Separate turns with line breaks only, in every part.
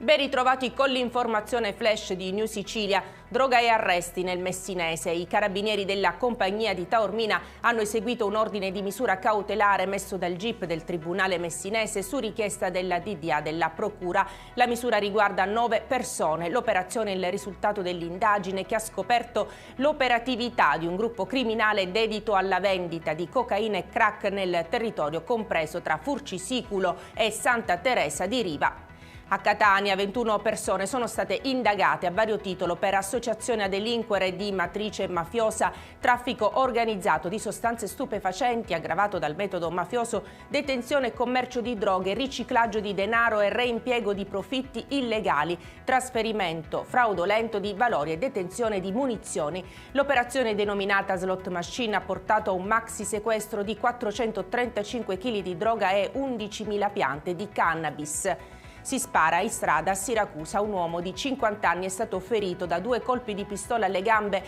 Ben ritrovati con l'informazione flash di New Sicilia. Droga e arresti nel Messinese. I carabinieri della compagnia di Taormina hanno eseguito un ordine di misura cautelare emesso dal GIP del Tribunale Messinese su richiesta della DDA della Procura. La misura riguarda 9 persone. L'operazione è il risultato dell'indagine che ha scoperto l'operatività di un gruppo criminale dedito alla vendita di cocaina e crack nel territorio compreso tra Furcisiculo e Santa Teresa di Riva. A Catania 21 persone sono state indagate a vario titolo per associazione a delinquere di matrice mafiosa, traffico organizzato di sostanze stupefacenti aggravato dal metodo mafioso, detenzione e commercio di droghe, riciclaggio di denaro e reimpiego di profitti illegali, trasferimento fraudolento di valori e detenzione di munizioni. L'operazione denominata Slot Machine ha portato a un maxi sequestro di 435 kg di droga e 11.000 piante di cannabis. Si spara in strada a Siracusa. Un uomo di 50 anni è stato ferito da 2 colpi di pistola alle gambe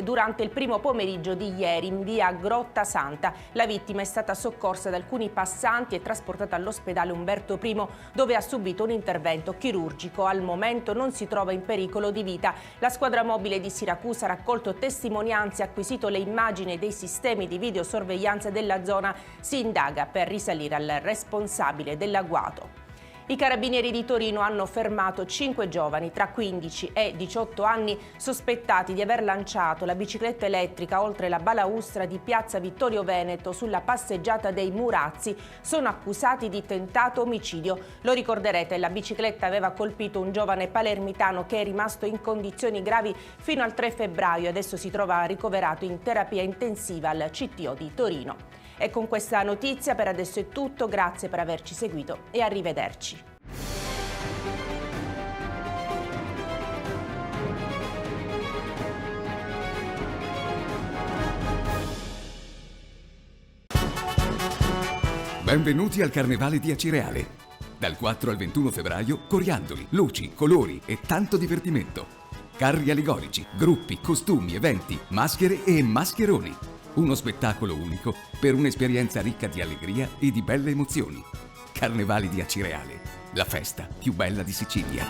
durante il primo pomeriggio di ieri in via Grotta Santa. La vittima è stata soccorsa da alcuni passanti e trasportata all'ospedale Umberto I, dove ha subito un intervento chirurgico. Al momento non si trova in pericolo di vita. La squadra mobile di Siracusa ha raccolto testimonianze e acquisito le immagini dei sistemi di videosorveglianza della zona. Si indaga per risalire al responsabile dell'agguato. I carabinieri di Torino hanno fermato 5 giovani tra 15 e 18 anni sospettati di aver lanciato la bicicletta elettrica oltre la balaustra di Piazza Vittorio Veneto sulla passeggiata dei Murazzi. Sono accusati di tentato omicidio. Lo ricorderete, la bicicletta aveva colpito un giovane palermitano che è rimasto in condizioni gravi fino al 3 febbraio e adesso si trova ricoverato in terapia intensiva al CTO di Torino. E con questa notizia per adesso è tutto, grazie per averci seguito e arrivederci.
Benvenuti al Carnevale di Acireale. Dal 4 al 21 febbraio, coriandoli, luci, colori e tanto divertimento. Carri allegorici, gruppi, costumi, eventi, maschere e mascheroni. Uno spettacolo unico per un'esperienza ricca di allegria e di belle emozioni. Carnevali di Acireale, la festa più bella di Sicilia.